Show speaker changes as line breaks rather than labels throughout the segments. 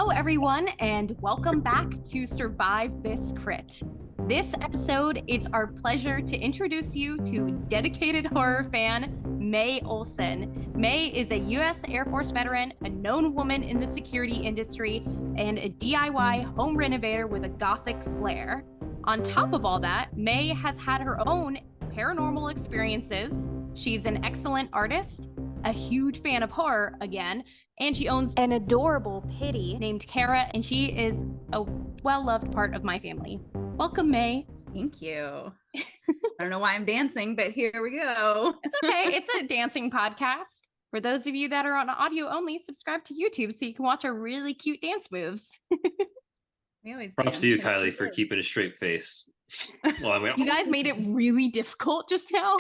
Hello, everyone, and welcome back to Survive This Crit. This episode, it's our pleasure to introduce you to dedicated horror fan, Mae Olsen. Mae is a U.S. Air Force veteran, a known woman in the security industry, and a DIY home renovator with a gothic flair. On top of all that, Mae has had her own paranormal experiences. She's an excellent artist, a huge fan of horror again, and she owns an adorable pitty named Kara, and she is a well-loved part of my family. Welcome, Mae.
Thank you. I don't know why I'm dancing, but here we go.
It's okay. It's a dancing podcast. For those of you that are on audio only, subscribe to YouTube so you can watch our really cute dance moves.
We always
Props to you, Kylie, for keeping a straight face. Well,
You guys made it really difficult just now.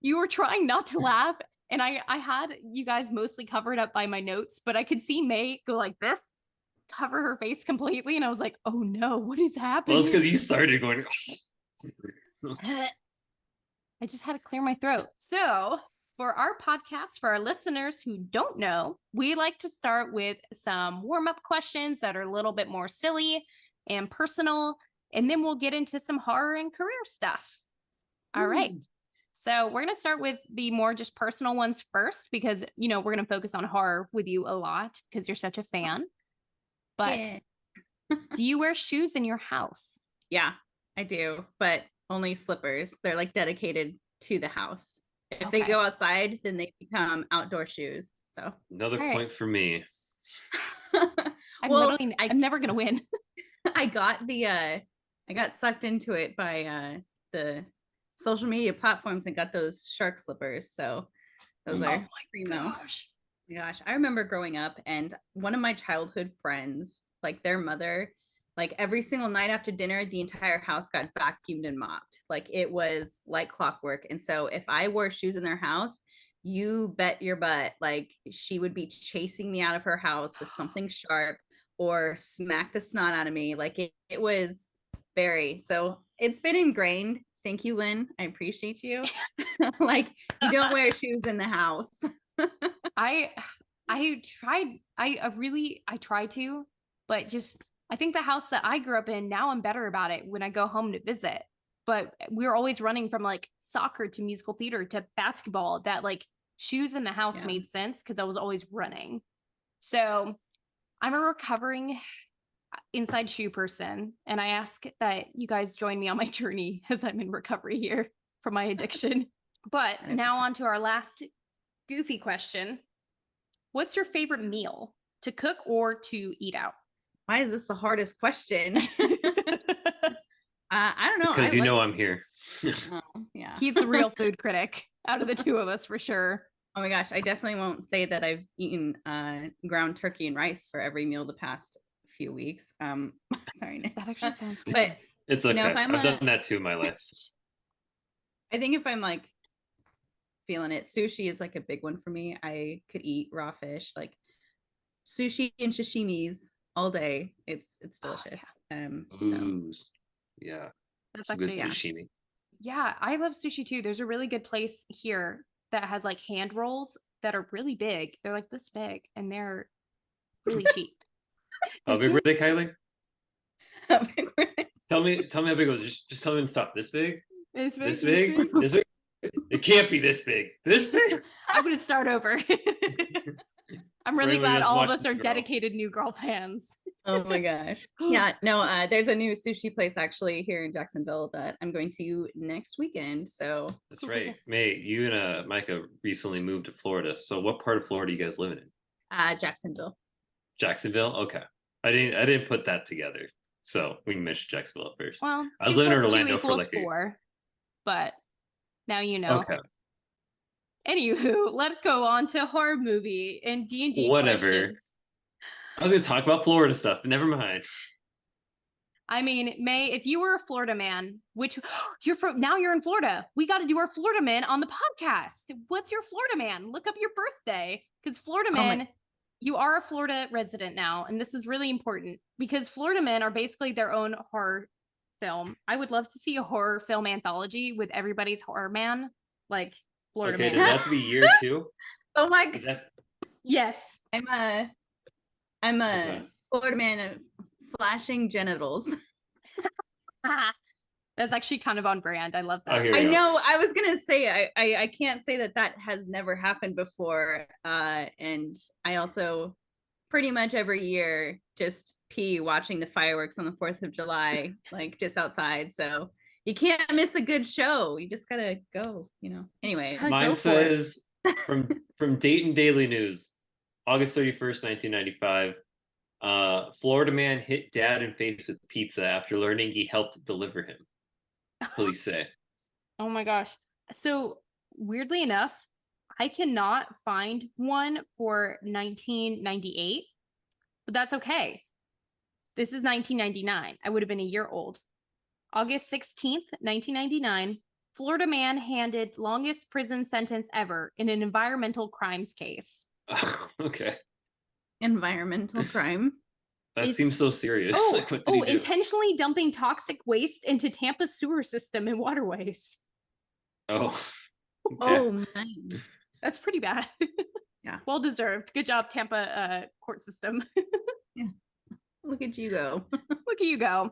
You were trying not to laugh, and I had you guys mostly covered up by my notes, but I could see Mae go like this, cover her face completely, and I was like, oh no, what is happening?
Well, it's because you started going.
I just had to clear my throat. So for our podcast, for our listeners who don't know, we like to start with some warm-up questions that are a little bit more silly and personal, and then we'll get into some horror and career stuff. All right. So we're going to start with the more just personal ones first, because, you know, we're going to focus on horror with you a lot because you're such a fan. But do you wear shoes in your house?
Yeah, I do, but only slippers. They're like dedicated to the house. If they go outside, then they become outdoor shoes. So
Another point for me.
I'm never going to win.
I got sucked into it by the social media platforms and got those shark slippers. So those are primo. Gosh, I remember growing up and one of my childhood friends, like their mother, like every single night after dinner, the entire house got vacuumed and mopped. Like it was like clockwork. And so if I wore shoes in their house, you bet your butt, like she would be chasing me out of her house with something sharp or smack the snot out of me. Like it was so it's been ingrained. Thank you, Lynn. I appreciate you. Like you don't wear shoes in the house.
I tried to, but just, I think the house that I grew up in, now I'm better about it when I go home to visit. But we were always running from like soccer to musical theater to basketball, that like shoes in the house made sense because I was always running. So I'm a recovering inside shoe person, and I ask that you guys join me on my journey as I'm in recovery here from my addiction. But now on to our last goofy question. What's your favorite meal to cook or to eat out?
Why is this the hardest question? I don't know.
Because I'm here.
Yeah.
He's the real food critic out of the two of us for sure.
Oh my gosh, I definitely won't say that I've eaten ground turkey and rice for every meal the past few weeks. Sorry, Nick.
That actually sounds good.
But
it's okay. I've done that too in my life.
I think if I'm like feeling it, sushi is like a big one for me. I could eat raw fish, like sushi and sashimis all day. It's delicious.
Yeah,
that's
actually good sashimi.
Yeah, I love sushi too. There's a really good place here that has like hand rolls that are really big. They're like this big and they're really cheap.
How big were they, Kylie? How big were they? Tell me how big it was. Just tell me to stop. This big?
This big?
This big? This big? It can't be this big. This big?
I'm going to start over. I'm really glad all of us are dedicated New Girl fans.
Oh my gosh. Yeah, no, there's a new sushi place actually here in Jacksonville that I'm going to next weekend. So
that's right. Mae, you and Micah recently moved to Florida. So what part of Florida are you guys living in?
Jacksonville.
Jacksonville? Okay. I didn't put that together. So we can mention Jacksonville at first.
Well,
I was living in Orlando for like
4, but now you know.
Okay.
Anywho, let's go on to horror movie and D&D
Whatever.
questions.
I was going to talk about Florida stuff, but never mind.
I mean, Mae, if you were a Florida man, which now you're in Florida. We got to do our Florida man on the podcast. What's your Florida man? Look up your birthday, because Florida man, you are a Florida resident now. And this is really important because Florida men are basically their own horror film. I would love to see a horror film anthology with everybody's horror man, like Florida man.
Okay, does that have to be year 2?
Oh my God.
Yes.
I'm
Okay.
a Florida man of flashing genitals.
That's actually kind of on brand. I love
Oh,
that.
here we
I
go.
know. I was gonna say I can't say that has never happened before. And I also pretty much every year just pee watching the fireworks on the 4th of July, like just outside. So you can't miss a good show. You just gotta go, Anyway,
Mine
Go for it.
says from Dayton Daily News, August 31st, 1995. Florida man hit dad in face with pizza after learning he helped deliver him. Police say.
Oh my gosh. So weirdly enough, I cannot find one for 1998, but that's okay. This is 1999. I would have been a year old. August 16th, 1999, Florida man handed longest prison sentence ever in an environmental crimes case.
Okay.
environmental crime.
That seems so serious.
Oh,
Like, what did he do?
Intentionally dumping toxic waste into Tampa's sewer system and waterways.
Oh. Okay.
Oh man.
That's pretty bad.
Yeah.
Well deserved. Good job, Tampa court system.
Yeah. Look at you go.
Look at you go.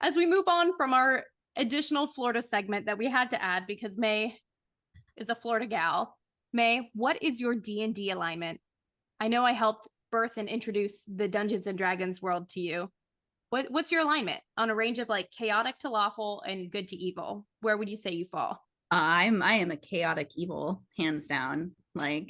As we move on from our additional Florida segment that we had to add because Mae is a Florida gal. Mae, what is your D&D alignment? I know I helped birth and introduce the Dungeons and Dragons world to you. What's your alignment on a range of like chaotic to lawful and good to evil? Where would you say you fall?
I am a chaotic evil, hands down. Like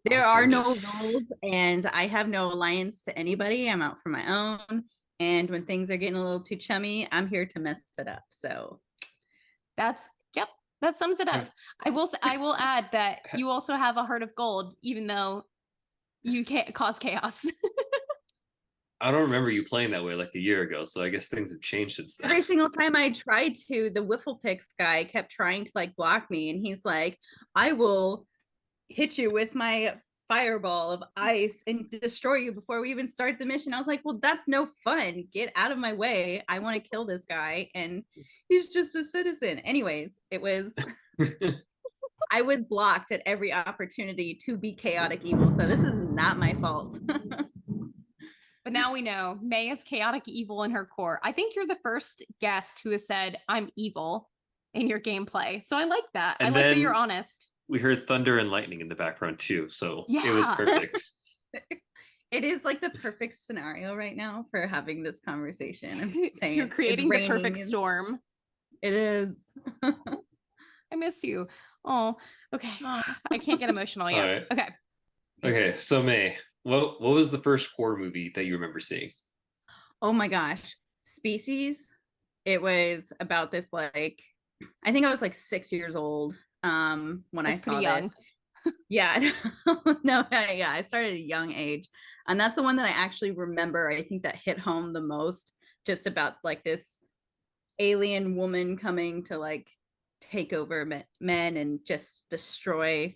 there are no rules and I have no alliance to anybody. I'm out for my own. And when things are getting a little too chummy, I'm here to mess it up. So
that sums it up. I will add that you also have a heart of gold, even though you can't cause chaos.
I don't remember you playing that way like a year ago, so I guess things have changed since then.
Every single time I tried to, the Wiffle Picks guy kept trying to like block me, and he's like, I will hit you with my fireball of ice and destroy you before we even start the mission. I was like, well, that's no fun. Get out of my way. I want to kill this guy, and he's just a citizen. Anyways, it was I was blocked at every opportunity to be chaotic evil, so this is not my fault.
But now we know Mae is chaotic evil in her core. I think you're the first guest who has said I'm evil in your gameplay. So I like that.
And
I like that you're honest.
We heard thunder and lightning in the background too, so
Yeah.
it was perfect.
It is like the perfect scenario right now for having this conversation. I'm just saying
you're creating the perfect storm.
It is.
I miss you. Oh, okay. I can't get emotional yet.
Right.
Okay.
Okay, so Mae, what was the first horror movie that you remember seeing?
Oh my gosh. Species. It was about this, like, I think I was like 6 years old when I saw this. Yeah. No, yeah, I started at a young age. And that's the one that I actually remember. I think that hit home the most, just about like this alien woman coming to like take over men and just destroy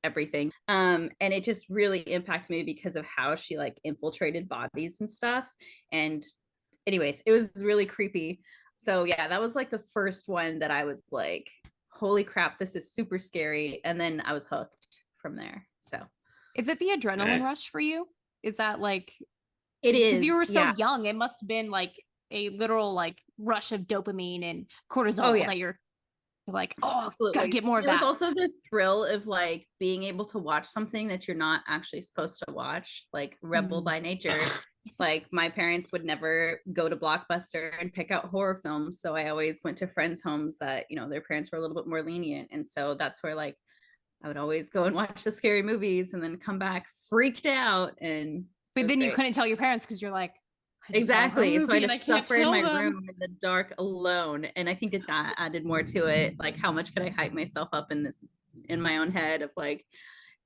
everything. And it just really impacted me because of how she like infiltrated bodies and stuff. And anyways, it was really creepy. So yeah, that was like the first one that I was like, holy crap, this is super scary. And then I was hooked from there. So
is it the adrenaline rush for you? Is that like
it is?
Because you were so young, it must have been like a literal like rush of dopamine and cortisol that you're like, oh, absolutely, gotta get more of that.
It was also the thrill of like being able to watch something that you're not actually supposed to watch, like rebel by nature. Like my parents would never go to Blockbuster and pick out horror films, so I always went to friends' homes that, you know, their parents were a little bit more lenient, and so that's where like I would always go and watch the scary movies and then come back freaked out. And
but then you couldn't tell your parents because you're like,
exactly, so I just suffer in my room in the dark alone. And I think that added more to it. Like, how much could I hype myself up in my own head of like,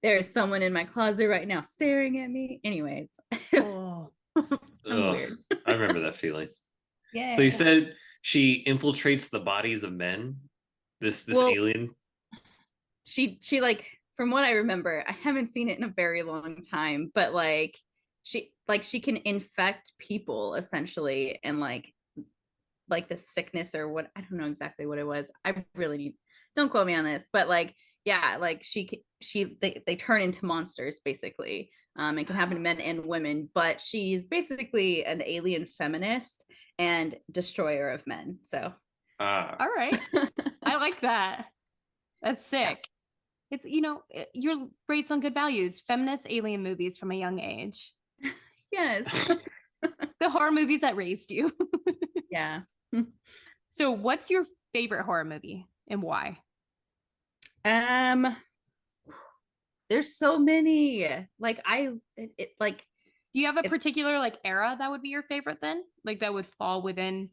there's someone in my closet right now staring at me. Anyways.
Weird. I remember that feeling.
Yeah.
So you said she infiltrates the bodies of men, this alien.
She like, from what I remember, I haven't seen it in a very long time, but like she can infect people essentially, and like the sickness or what, I don't know exactly what it was. I really don't quote me on this, but like yeah, like they turn into monsters basically. It can happen to men and women, but she's basically an alien feminist and destroyer of men. So,
all right, I like that. That's sick. Yeah. It's you're raised on good values, feminist alien movies from a young age.
Yes,
the horror movies that raised you.
yeah.
So, what's your favorite horror movie and why?
There's so many. Like like.
Do you have a particular like era that would be your favorite then? Like that would fall within?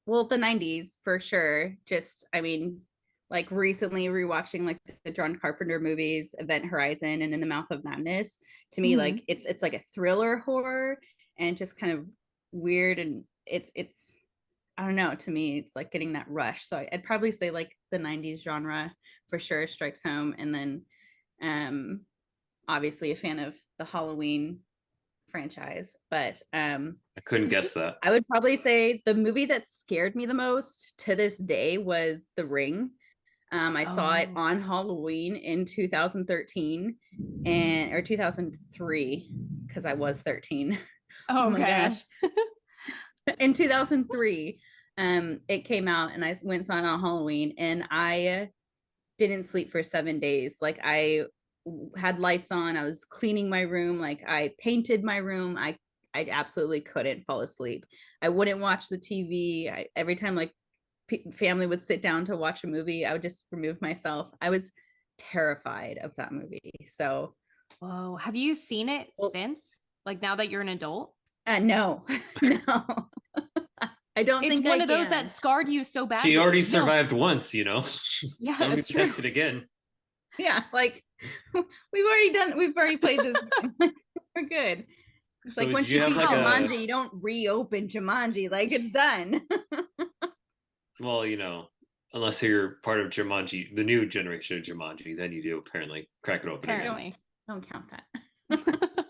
Well, the 90s for sure. Just, I mean, like recently rewatching like the John Carpenter movies, Event Horizon and In the Mouth of Madness. To me, like it's like a thriller horror and just kind of weird, and it's I don't know, to me it's like getting that rush. So I'd probably say like the 90s genre for sure strikes home. And then obviously a fan of the Halloween franchise, but
I couldn't guess that.
I would probably say the movie that scared me the most to this day was The Ring. I saw it on Halloween in 2013 or 2003 because I was 13. Oh my gosh. In 2003, it came out and I went and saw it on Halloween, and I didn't sleep for 7 days. Like I had lights on, I was cleaning my room, like I painted my room. I absolutely couldn't fall asleep. I wouldn't watch the TV. Every time like family would sit down to watch a movie, I would just remove myself. I was terrified of that movie. So,
whoa, have you seen it since? Like now that you're an adult?
No, no. I don't think
it's one of those that scarred you so badly.
She already survived once, you know.
Yeah,
don't
that's true.
test it again.
Yeah, like we've already played this. We're good. It's so like once you beat Jumanji, you don't reopen Jumanji. Like it's done.
Well, unless you're part of Jumanji, the new generation of Jumanji, then you do apparently crack it open again.
Don't count that.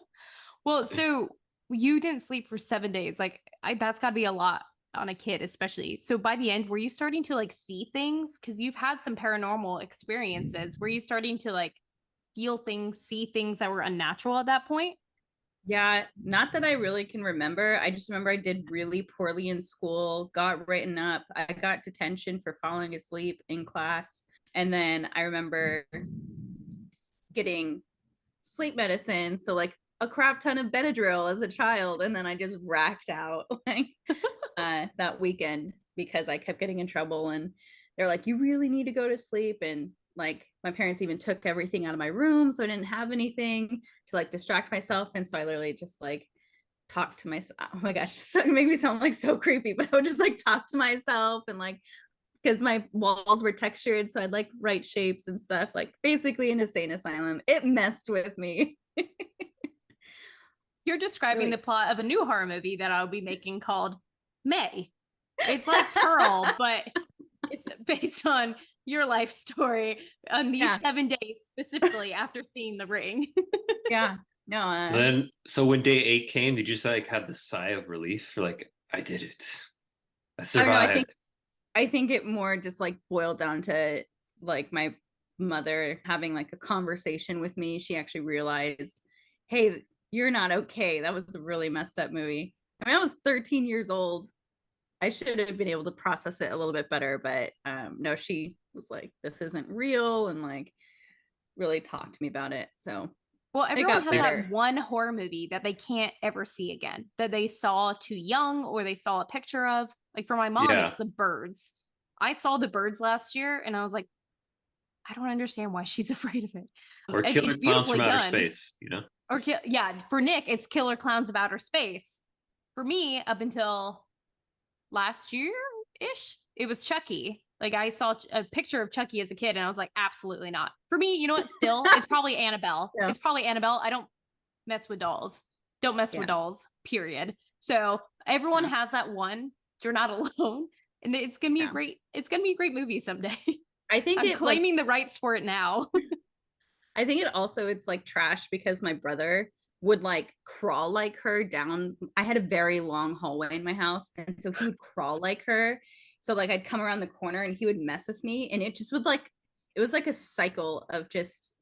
Well, so you didn't sleep for 7 days. Like that's got to be a lot on a kid, especially. So by the end, were you starting to like see things? Because you've had some paranormal experiences. Were you starting to like feel things, see things that were unnatural at that point?
Yeah, not that I really can remember. I just remember I did really poorly in school, got written up. I got detention for falling asleep in class. And then I remember getting sleep medicine. So like a crap ton of Benadryl as a child. And then I just racked out like that weekend because I kept getting in trouble. And they're like, you really need to go to sleep. And like my parents even took everything out of my room, so I didn't have anything to like distract myself. And so I literally just like talked to myself. Oh my gosh, so it made me sound like so creepy, but I would just like talk to myself and like, because my walls were textured, so I'd like write shapes and stuff, like basically an insane asylum. It messed with me.
You're describing the plot of a new horror movie that I'll be making called Mae. It's like Pearl, but it's based on your life story on these 7 days specifically after seeing The Ring.
Yeah. No.
Then, so when day 8 came, did you just like have the sigh of relief? Or like, I did it. I survived.
I think it more just like boiled down to like my mother having like a conversation with me. She actually realized, hey, you're not okay. That was a really messed up movie. I mean, I was 13 years old. I should have been able to process it a little bit better, but no, she was like, this isn't real, and like really talked to me about it. So,
well, everyone has that one horror movie that they can't ever see again, that they saw too young or they saw a picture of. Like for my mom, it's The Birds. I saw The Birds last year and I was like, I don't understand why she's afraid of it.
Or Killer Clowns from Outer Space,
Or for Nick, it's Killer Clowns of Outer Space. For me, up until last year-ish, it was Chucky. Like I saw a picture of Chucky as a kid and I was like, absolutely not. For me, you know what? Still, it's probably Annabelle. Yeah. It's probably Annabelle. I don't mess with dolls. Don't mess with dolls, period. So everyone has that one. You're not alone. And it's going to be it's going to be a great movie someday.
I think
I'm claiming the rights for it now.
I think it's like trash because my brother would like crawl like her down. I had a very long hallway in my house. And so he would crawl like her. So like I'd come around the corner and he would mess with me and it just would like, it was like a cycle of just.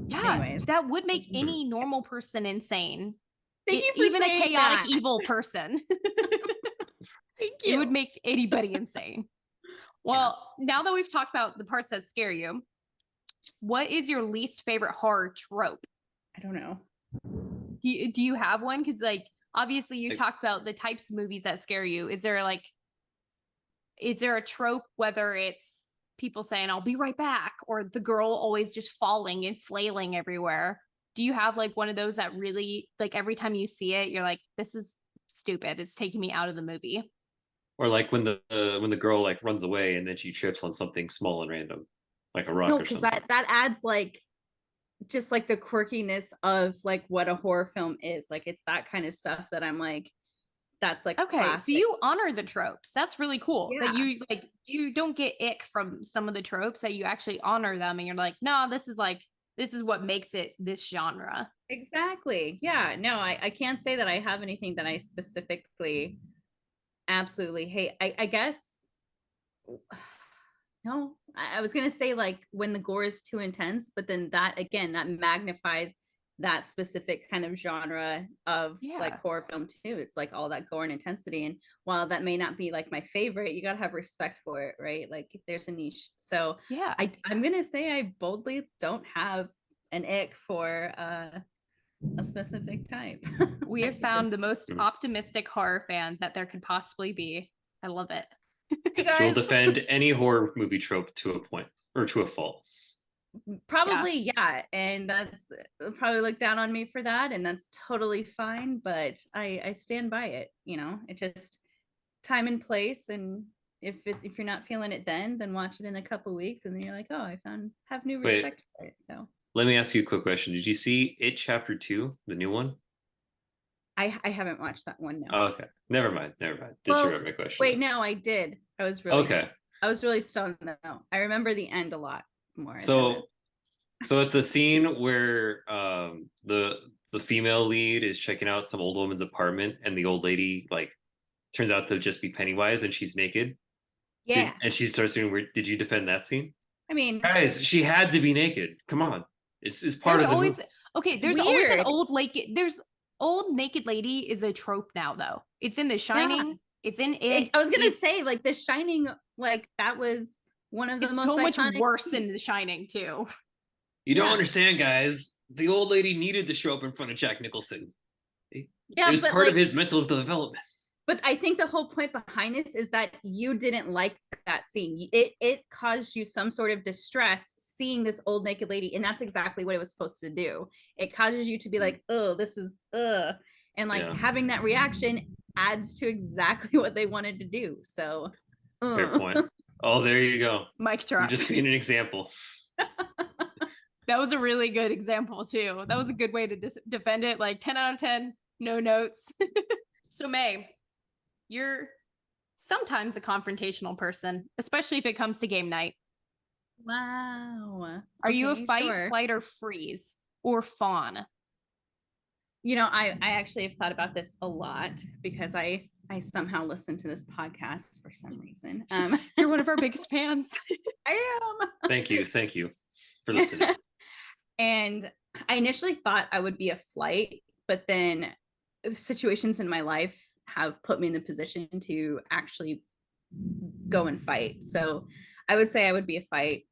Yeah,
anyways.
that would make any normal person insane.
Thank you for
even a
saying
chaotic
that.
evil person.
Thank you.
It would make anybody insane. Well, now that we've talked about the parts that scare you, what is your least favorite horror trope?
I don't know.
Do you have one? Because like obviously you talked about the types of movies that scare you. Is there a trope, whether it's people saying I'll be right back or the girl always just falling and flailing everywhere? Do you have like one of those that really, like, every time you see it you're like, this is stupid, it's taking me out of the movie?
Or like when the girl like runs away and then she trips on something small and random, like a rock
No,
or
because
something.
that adds like just like the quirkiness of like what a horror film is. Like it's that kind of stuff that I'm like, that's like
Okay,
classic.
so you honor the tropes. That's really cool.
Yeah.
That you don't get ick from some of the tropes, that you actually honor them and you're like, no, this is what makes it this genre.
Exactly. Yeah. No, I can't say that I have anything that I specifically absolutely hate. I guess no, I was gonna say like when the gore is too intense, but then that again that magnifies that specific kind of genre of like horror film too. It's like all that gore and intensity. And while that may not be like my favorite, you gotta have respect for it, right? Like there's a niche. So
Yeah.
I'm gonna say I boldly don't have an ick for a specific type.
We have found the most optimistic horror fan that there could possibly be. I love it.
She'll defend any horror movie trope to a point or to a fault.
Probably, yeah. And that's probably look down on me for that, and that's totally fine. But I stand by it. You know, it just time and place. And if you're not feeling it then watch it in a couple weeks, and then you're like, oh, have new respect for it. So
let me ask you a quick question. Did you see It Chapter 2, the new one?
I haven't watched that one. No.
Oh, okay. Never mind. Disregard my question.
Wait, no, I did. I was really stoned. No, I remember the end a lot more.
So at the scene where the female lead is checking out some old woman's apartment and the old lady like turns out to just be Pennywise and she's naked.
Yeah.
And she starts doing weird. Did you defend that scene?
I mean,
guys, she had to be naked. Come on. It's part of the movie.
Okay, there's always an old old naked lady is a trope now though. It's in The Shining. Yeah. It's in It.
I was gonna say like The Shining, like that was one of the most
so much worse in The Shining too.
You don't understand, guys. The old lady needed to show up in front of Jack Nicholson. It was part of his mental development.
But I think the whole point behind this is that you didn't like that scene. It caused you some sort of distress seeing this old naked lady, and that's exactly what it was supposed to do. It causes you to be like, oh, this is and like having that reaction adds to exactly what they wanted to do. So
fair point. Oh, there you go.
Mic drop.
You just seen an example.
That was a really good example too. That was a good way to defend it. Like 10 out of 10, no notes. So Mae, you're sometimes a confrontational person, especially if it comes to game night.
Wow.
Are you a fight, flight, or freeze, or fawn?
You know, I actually have thought about this a lot because I somehow listen to this podcast for some reason.
You're one of our biggest fans.
I am.
Thank you for listening.
And I initially thought I would be a flight, but then situations in my life have put me in the position to actually go and fight. So I would say I would be a fight.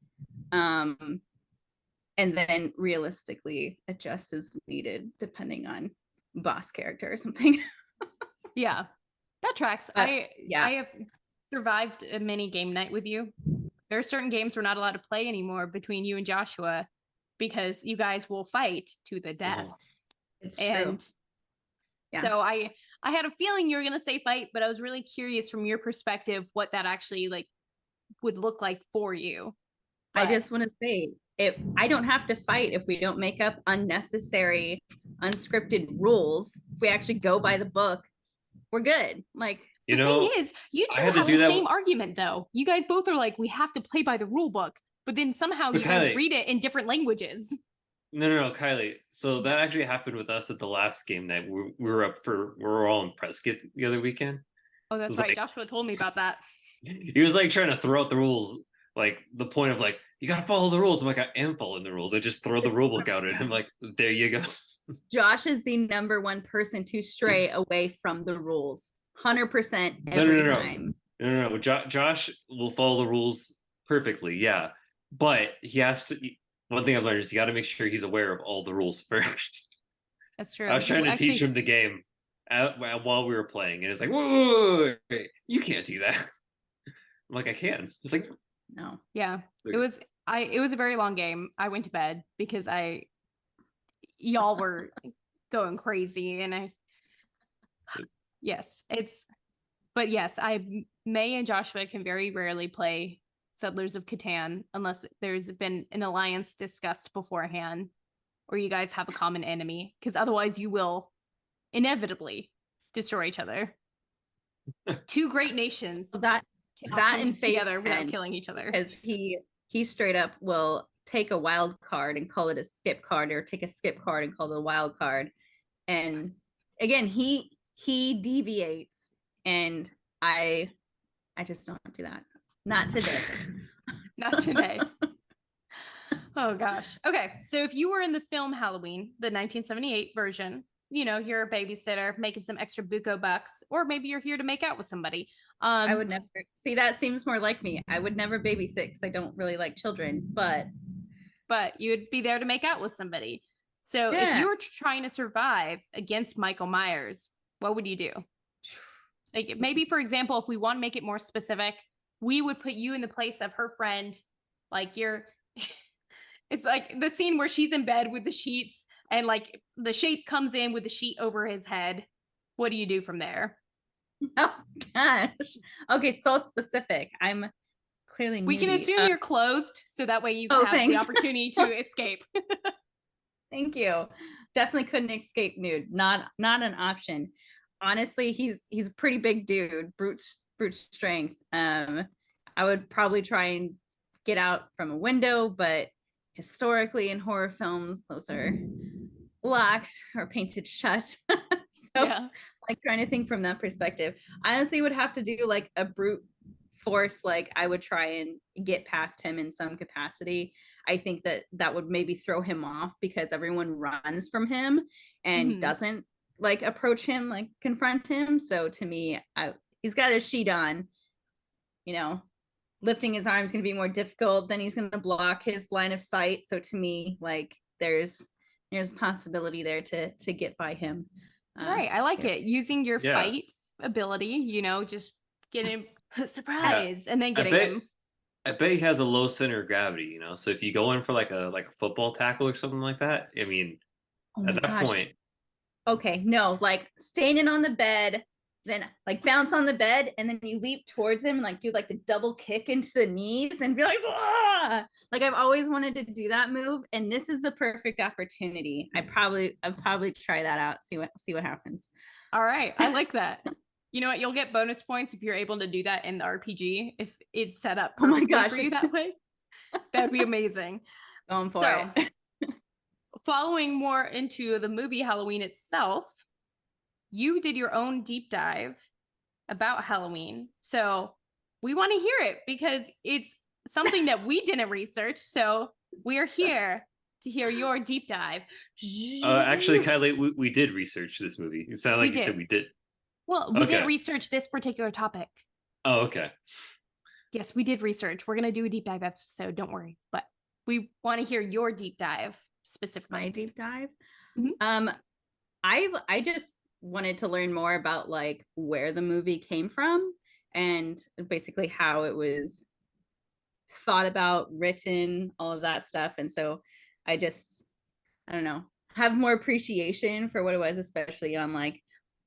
And then realistically adjust as needed depending on boss character or something.
Yeah, that tracks. I have survived a mini game night with you. There are certain games we're not allowed to play anymore between you and Joshua because you guys will fight to the death.
It's true.
So I had a feeling you were going to say fight, but I was really curious from your perspective what that actually like would look like for you.
But I just want to say, if I don't have to fight if we don't make up unnecessary, unscripted rules, if we actually go by the book, we're good. Like,
you know,
the thing is, you two have the same argument though. You guys both are like, we have to play by the rule book, but then somehow you guys read it in different languages.
No, Kylie. So that actually happened with us at the last game night. We were all in Prescott the other weekend.
Oh, that's right. Like, Joshua told me about that.
He was like trying to throw out the rules, like the point of like, you gotta follow the rules. I'm like, I am following the rules. I just throw the rule book out at him. Like, there you go.
Josh is the number one person to stray away from the rules. 100% every time.
No. Josh will follow the rules perfectly. Yeah. But he has to. One thing I've learned is you got to make sure he's aware of all the rules first.
That's true.
I was trying to teach him the game while we were playing, and it's like, whoa, wait, you can't do that. I'm like, I can. It's like,
no.
Yeah. It was a very long game. I went to bed because y'all were going crazy, and May and Joshua can very rarely play Settlers of Catan unless there's been an alliance discussed beforehand or you guys have a common enemy, because otherwise you will inevitably destroy each other. Two great nations
that and
together without killing each other.
Because he straight up will take a wild card and call it a skip card, or take a skip card and call it a wild card. And again, he deviates, and I just don't do that. Not today.
Not today. Oh gosh. Okay. So if you were in the film Halloween, the 1978 version, you're a babysitter making some extra buco bucks, or maybe you're here to make out with somebody.
I would never see, that seems more like me. I would never babysit because I don't really like children, but
you would be there to make out with somebody. So if you were trying to survive against Michael Myers, what would you do? Like, maybe, for example, if we want to make it more specific, we would put you in the place of her friend. Like, it's like the scene where she's in bed with the sheets and like the shape comes in with the sheet over his head. What do you do from there?
Oh gosh. Okay, so specific. I'm clearly
we can assume you're clothed, so that way you have the opportunity to escape.
Thank you. Definitely couldn't escape nude. Not an option. Honestly, he's a pretty big dude, brute strength. I would probably try and get out from a window, but historically in horror films, those are locked or painted shut. So like, trying to think from that perspective, honestly would have to do like a brute force. Like, I would try and get past him in some capacity. I think that would maybe throw him off because everyone runs from him and doesn't like approach him, like confront him. So to me, he's got his sheet on, lifting his arm is going to be more difficult. Then he's going to block his line of sight. So to me, like, there's a possibility there to get by him.
Right. I like it. Using your fight ability, just getting surprise and then getting him.
I bet he has a low center of gravity, so if you go in for like a football tackle or something like that, I mean, at that point.
Okay, no, like standing on the bed, then like bounce on the bed, and then you leap towards him and like do like the double kick into the knees and be like, ah! Like, I've always wanted to do that move, and this is the perfect opportunity. I'd probably try that out, see what happens.
All right, I like that. You know what? You'll get bonus points if you're able to do that in the RPG, if it's set up perfectly for you that way. That would be amazing.
Going for it.
Following more into the movie Halloween itself, you did your own deep dive about Halloween. So we want to hear it because it's something that we didn't research. So we're here to hear your deep dive.
Actually, Kylie, we did research this movie. It sounded like you said we did.
Well, we did research this particular topic.
Oh, okay.
Yes, we did research. We're going to do a deep dive episode. Don't worry. But we want to hear your deep dive specifically.
My deep dive? Mm-hmm. I just wanted to learn more about like where the movie came from and basically how it was thought about, written, all of that stuff. And so I don't know, have more appreciation for what it was, especially on like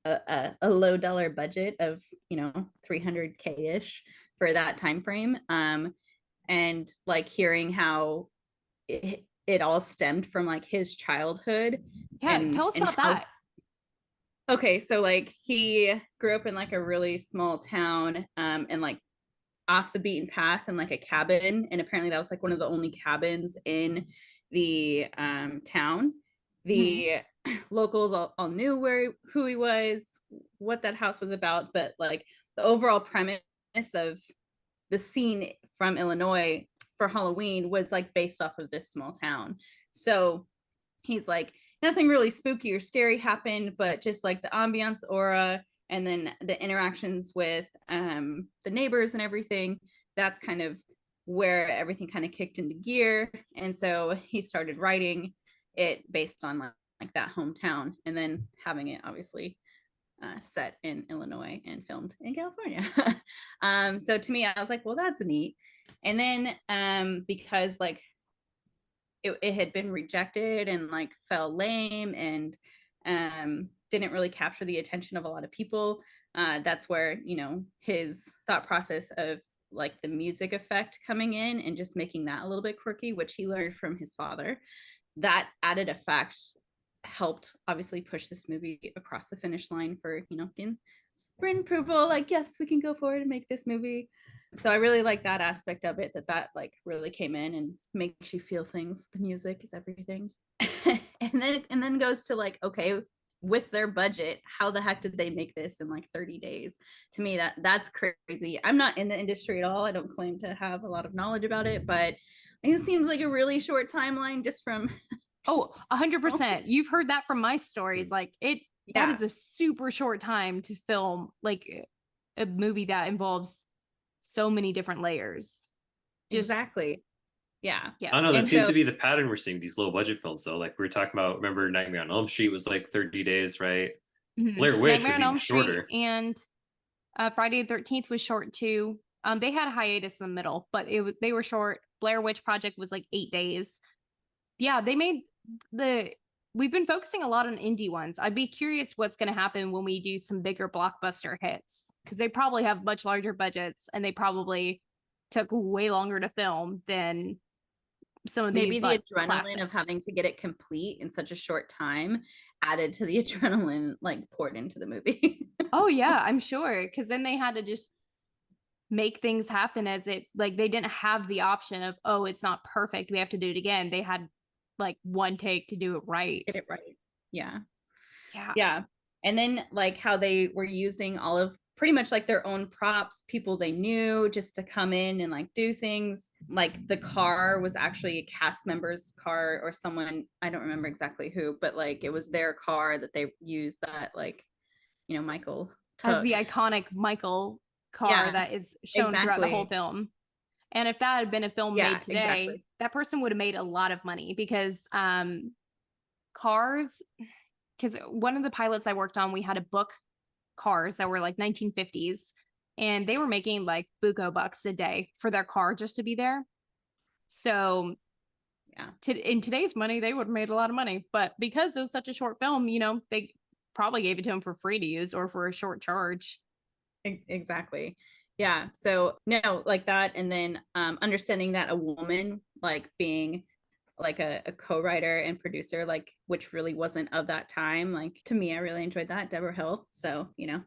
a low dollar budget of 300K ish for that time frame, and like hearing how it all stemmed from like his childhood.
Tell us about that.
Okay, so like he grew up in like a really small town, and like off the beaten path in like a cabin, and apparently that was like one of the only cabins in the town. The locals all knew who he was, what that house was about, but like the overall premise of the scene from Illinois for Halloween was like based off of this small town. So he's like, nothing really spooky or scary happened, but just like the ambiance, aura, and then the interactions with the neighbors and everything, that's kind of where everything kind of kicked into gear. And so he started writing it based on like that hometown, and then having it obviously set in Illinois and filmed in California. So to me, I was like, well, that's neat. And then because like it had been rejected and like fell lame and didn't really capture the attention of a lot of people, that's where, you know, his thought process of like the music effect coming in and just making that a little bit quirky, which he learned from his father, that added effect helped obviously push this movie across the finish line for, you know, getting sprint approval, like, yes, we can go forward and make this movie. So I really like that aspect of it, that like really came in and makes you feel things. The music is everything. and then goes to like, okay, with their budget, how the heck did they make this in like 30 days? To me, that's crazy. I'm not in the industry at all. I don't claim to have a lot of knowledge about it, but it seems like a really short timeline just from
100%. You've heard that from my stories. Like that is a super short time to film like a movie that involves so many different layers.
Exactly. Yeah.
Yes. I don't know. That seems to be the pattern we're seeing these low budget films, though. Like we were talking about, remember Nightmare on Elm Street was like 30 days, right? Mm-hmm. Blair Witch Nightmare was even shorter.
And Friday the 13th was short too. They had a hiatus in the middle, but they were short. Blair Witch Project was like 8 days. Yeah, they made we've been focusing a lot on indie ones. I'd be curious what's going to happen when we do some bigger blockbuster hits, because they probably have much larger budgets and they probably took way longer to film than some of these.
Maybe the adrenaline classics of having to get it complete in such a short time added to the adrenaline like poured into the movie.
Oh yeah, I'm sure, because then they had to just make things happen as it, like, they didn't have the option of, oh, it's not perfect, we have to do it again. They had like one take to do it right.
Get it right. Yeah. And then like how they were using all of pretty much like their own props, people they knew, just to come in and like do things. Like the car was actually a cast member's car, or someone, I don't remember exactly who, but like it was their car that they used, that like, you know, Michael took.
As the iconic Michael car that is shown throughout the whole film. And if that had been a film made today, that person would have made a lot of money, because cars, because one of the pilots I worked on, we had to book cars that were like 1950s, and they were making like buco bucks a day for their car just to be there. So in today's money, they would have made a lot of money. But because it was such a short film, you know, they probably gave it to them for free to use or for a short charge.
Exactly. Yeah. So no, like that. And then understanding that a woman like being like a co-writer and producer, like, which really wasn't of that time. Like to me, I really enjoyed that. Deborah Hill. So, you know,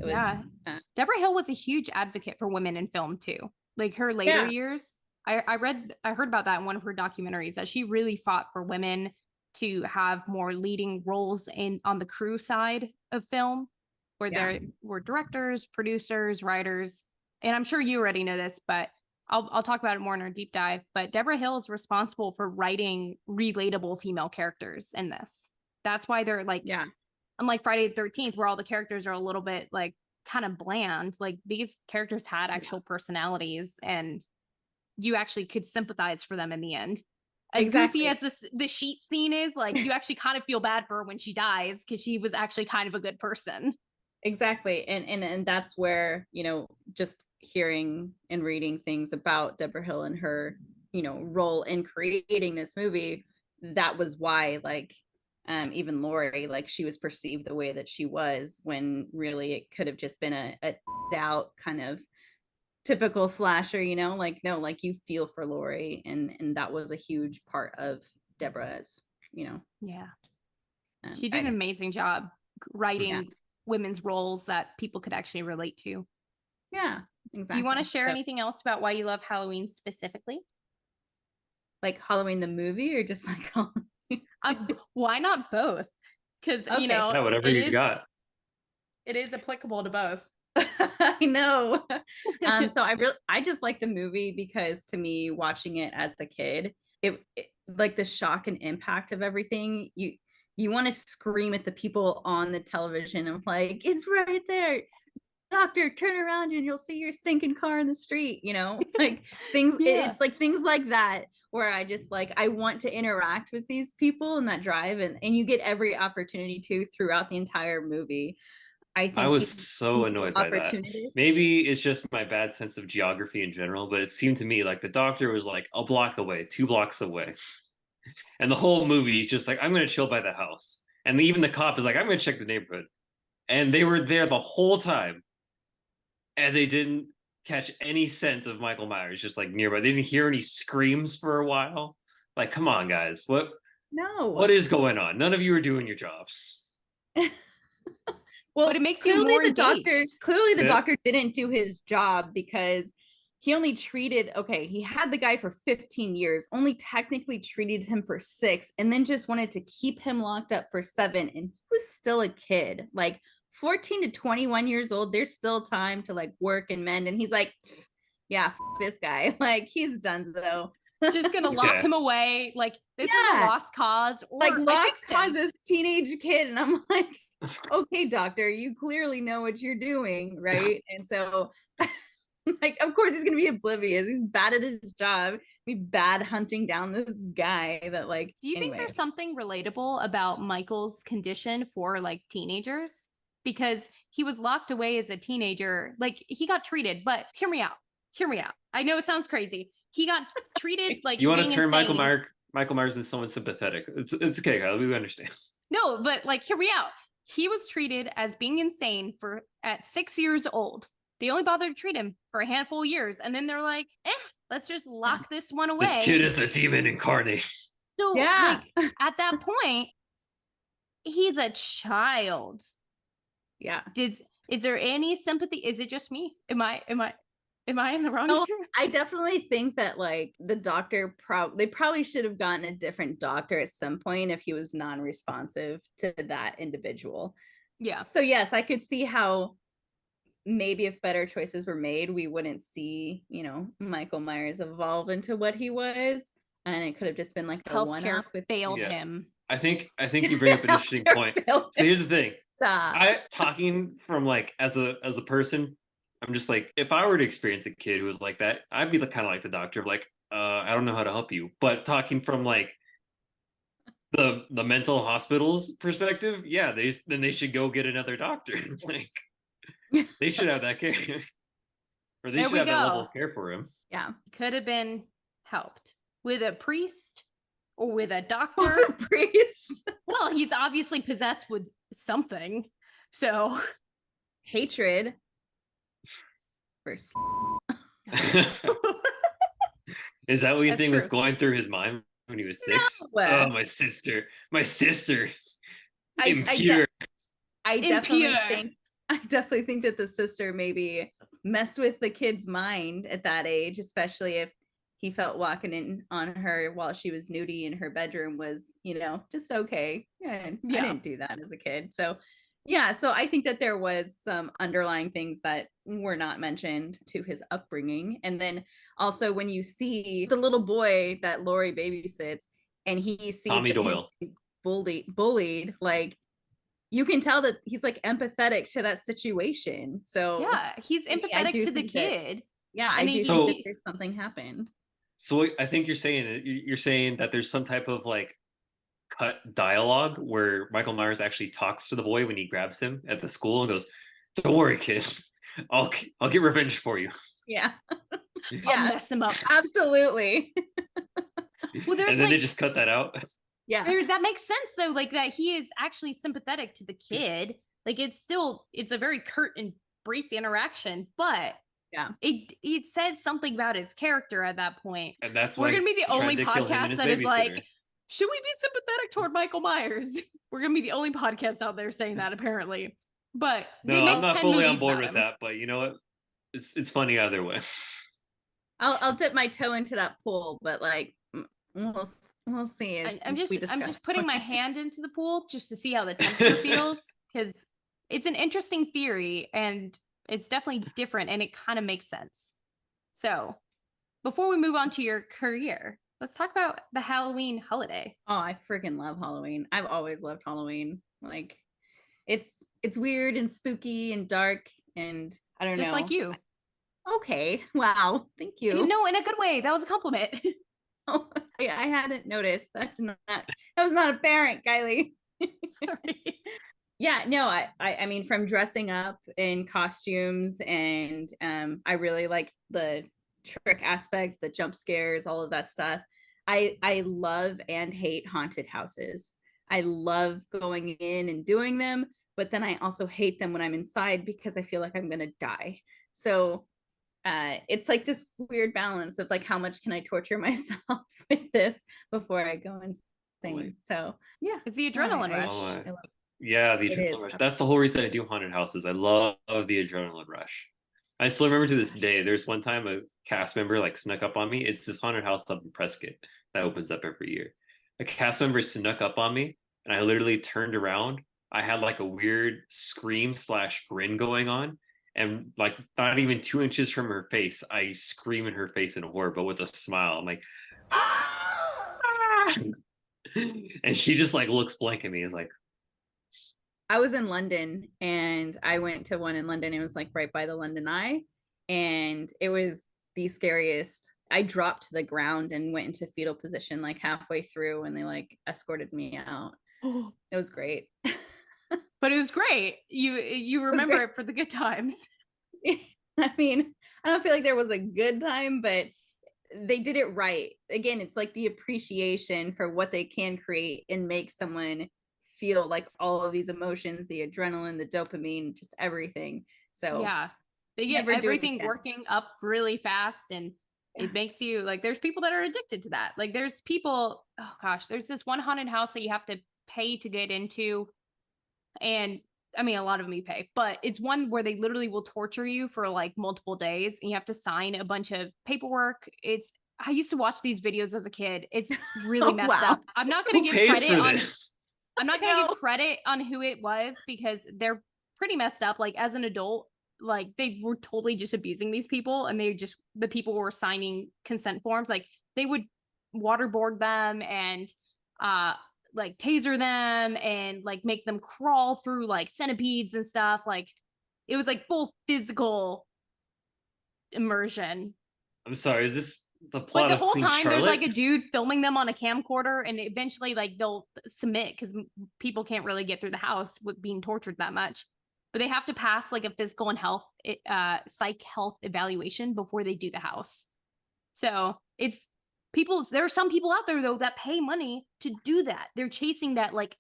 it was
Deborah Hill was a huge advocate for women in film too. Like her later years, I heard about that in one of her documentaries, that she really fought for women to have more leading roles on the crew side of film, where there were directors, producers, writers. And I'm sure you already know this, but I'll talk about it more in our deep dive. But Deborah Hill is responsible for writing relatable female characters in this. That's why they're like, unlike Friday the 13th, where all the characters are a little bit like kind of bland, like these characters had actual personalities, and you actually could sympathize for them in the end. As goofy as the sheet scene is, like you actually kind of feel bad for her when she dies, because she was actually kind of a good person.
Exactly. And that's where, you know, just hearing and reading things about Deborah Hill and her, you know, role in creating this movie, that was why, like, even Laurie, like, she was perceived the way that she was, when really it could have just been a doubt kind of typical slasher, you know, like, no, like you feel for Laurie, and that was a huge part of Deborah's, you know.
She did an amazing job writing women's roles that people could actually relate to.
Exactly.
Do you want to share anything else about why you love Halloween specifically?
Like Halloween the movie, or just like Halloween?
Why not both? Because you know,
whatever you got.
It is applicable to both.
I know. So I just like the movie because to me, watching it as a kid, it like the shock and impact of everything. You want to scream at the people on the television of like, it's right there. Doctor, turn around and you'll see your stinking car in the street, like things.
Yeah.
It's like things like that where I just like I want to interact with these people and that drive, and you get every opportunity to throughout the entire movie. I
I
think
was
he's
so annoyed by that.
opportunity.
Maybe it's just my bad sense of geography in general, but it seemed to me like the doctor was like a block away, 2 blocks away. And the whole movie is just like, I'm going to chill by the house. And even the cop is like, I'm going to check the neighborhood. And they were there the whole time. And they didn't catch any scent of Michael Myers just like nearby. They didn't hear any screams for a while. Like, come on, guys. What
No.
is going on? None of you are doing your jobs.
Well,
but it makes you more engaged.
Clearly the doctor didn't do his job because he only treated, he had the guy for 15 years, only technically treated him for 6, and then just wanted to keep him locked up for 7. And he was still a kid, like 14 to 21 years old. There's still time to like work and mend. And he's like, yeah, this guy, like he's done so.
Just gonna lock him away. Like this is a lost cause. Or
like lost causes teenage kid. And I'm like, okay, doctor, you clearly know what you're doing, right? And so like of course he's gonna be oblivious. He's bad at his job, be bad hunting down this guy that like.
Do you think there's something relatable about Michael's condition for like teenagers? Because he was locked away as a teenager. Like he got treated, but hear me out. I know it sounds crazy. He got treated like
you want to turn
insane.
Michael Myers into someone sympathetic. It's okay, Kyle. We understand.
No, but like hear me out. He was treated as being insane at 6 years old. They only bothered to treat him for a handful of years. And then they're like, let's just lock this one away.
This kid is the demon incarnate.
So like at that point, he's a child.
Yeah.
Is there any sympathy? Is it just me? Am I in the wrong?
I definitely think that like the doctor they probably should have gotten a different doctor at some point if he was non-responsive to that individual.
Yeah.
So yes, I could see how maybe if better choices were made, we wouldn't see, Michael Myers evolve into what he was. And it could have just been like a one-off with
failed him.
I think you bring up an interesting point. So here's the thing. I talking from like as a person, I'm just like, if I were to experience a kid who was like that, I'd be kind of like the doctor of like, I don't know how to help you. But talking from like the mental hospital's perspective, yeah, they should go get another doctor. Like they should have that care. Or they should have that level of care for him.
Yeah.
Could have been helped with a priest or with a doctor.
Or a priest.
Well, he's obviously possessed with something. So
hatred.
Is that what you think was going through his mind when he was 6?
No.
Oh, my sister. Impure.
I definitely think that the sister maybe messed with the kid's mind at that age, especially if he felt walking in on her while she was nudie in her bedroom was, just okay. I didn't do that as a kid. So yeah, so I think that there was some underlying things that were not mentioned to his upbringing. And then also when you see the little boy that Laurie babysits and he sees
Tommy Doyle
bullied, like you can tell that he's like empathetic to that situation. So
yeah, he's empathetic to the kid.
I do think that there's something happened.
So I think you're saying that there's some type of like cut dialogue where Michael Myers actually talks to the boy when he grabs him at the school and goes, "Don't worry, kid. I'll get revenge for you."
Yeah.
I'll mess him up.
Absolutely.
Well,
and then they just cut that out.
Yeah.
That makes sense though, like that he is actually sympathetic to the kid. Like it's a very curt and brief interaction, but
yeah,
it says something about his character at that point.
And that's
we're gonna be the only podcast that is like, should we be sympathetic toward Michael Myers? We're gonna be the only podcast out there saying that apparently. But
no, I'm not fully on board with that. But you know what? It's funny either way.
I'll dip my toe into that pool, but like we'll see.
I'm just putting my hand into the pool just to see how the temperature feels, because it's an interesting theory, and it's definitely different and it kind of makes sense. So before we move on to your career, let's talk about the Halloween holiday.
Oh, I freaking love Halloween. I've always loved Halloween. Like it's weird and spooky and dark and I don't know.
Just like you.
Okay. Wow. Thank you.
No, in a good way. That was a compliment.
Oh, I hadn't noticed. That was not apparent, Kylie.
Sorry.
Yeah, no, I mean from dressing up in costumes and I really like the trick aspect, the jump scares, all of that stuff. I love and hate haunted houses. I love going in and doing them, but then I also hate them when I'm inside because I feel like I'm gonna die. So it's like this weird balance of like how much can I torture myself with this before I go insane. So yeah,
it's the adrenaline rush.
Yeah, the adrenaline rush. That's the whole reason I do haunted houses. I love the adrenaline rush. I still remember to this day. There's one time a cast member like snuck up on me. It's this haunted house up in Prescott that opens up every year. A cast member snuck up on me, and I literally turned around. I had like a weird scream / grin going on, and like not even 2 inches from her face, I scream in her face in horror, but with a smile. I'm like, ah! And she just like looks blank at me. Is like,
I was in London and I went to one in London. It was like right by the London Eye. And it was the scariest. I dropped to the ground and went into fetal position like halfway through and they like escorted me out.
Oh.
It was great.
But it was great. You remember it for the good times.
I mean, I don't feel like there was a good time, but they did it right. Again, it's like the appreciation for what they can create and make someone feel like all of these emotions, the adrenaline, the dopamine, just everything. So
yeah, they get everything working up really fast and it makes you like, there's people that are addicted to that. Like there's people, oh gosh, there's this one haunted house that you have to pay to get into. And I mean, a lot of them you pay, but it's one where they literally will torture you for like multiple days and you have to sign a bunch of paperwork. I used to watch these videos as a kid. It's really messed up. I'm not going to give credit on this? I'm not going to give credit on who it was because they're pretty messed up. Like as an adult, like they were totally just abusing these people and the people were signing consent forms. Like they would waterboard them and, like taser them and like make them crawl through like centipedes and stuff. Like it was like full physical immersion.
I'm sorry, is this the plot
like the whole
Queen
time
Charlotte?
There's like a dude filming them on a camcorder and eventually like they'll submit because people can't really get through the house with being tortured that much, but they have to pass like a physical and psych health evaluation before they do the house. So it's there are some people out there though that pay money to do that. They're chasing that like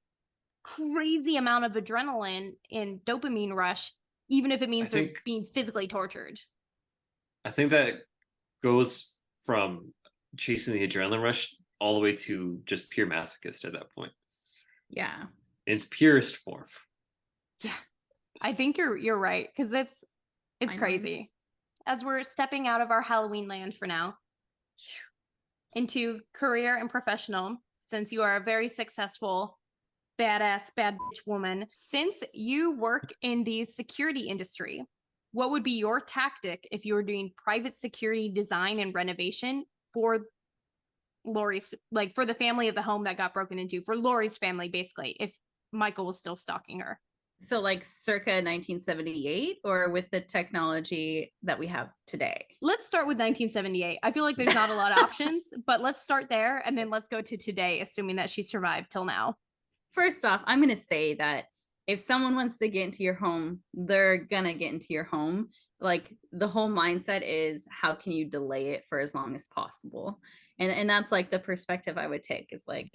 crazy amount of adrenaline and dopamine rush, even if it means they're being physically tortured.
I think that goes from chasing the adrenaline rush all the way to just pure masochist at that point.
Yeah.
In its purest form.
Yeah. I think you're right, because it's crazy. As we're stepping out of our Halloween land for now into career and professional, since you are a very successful badass bad bitch woman, since you work in the security industry, what would be your tactic if you were doing private security design and renovation for Lori's, like for the family of the home that got broken into, for Lori's family, basically, if Michael was still stalking her?
So like circa 1978 or with the technology that we have today?
Let's start with 1978. I feel like there's not a lot of options, but let's start there and then let's go to today, assuming that she survived till now.
First off, I'm going to say that if someone wants to get into your home, they're going to get into your home. Like the whole mindset is how can you delay it for as long as possible? And that's like the perspective I would take is like,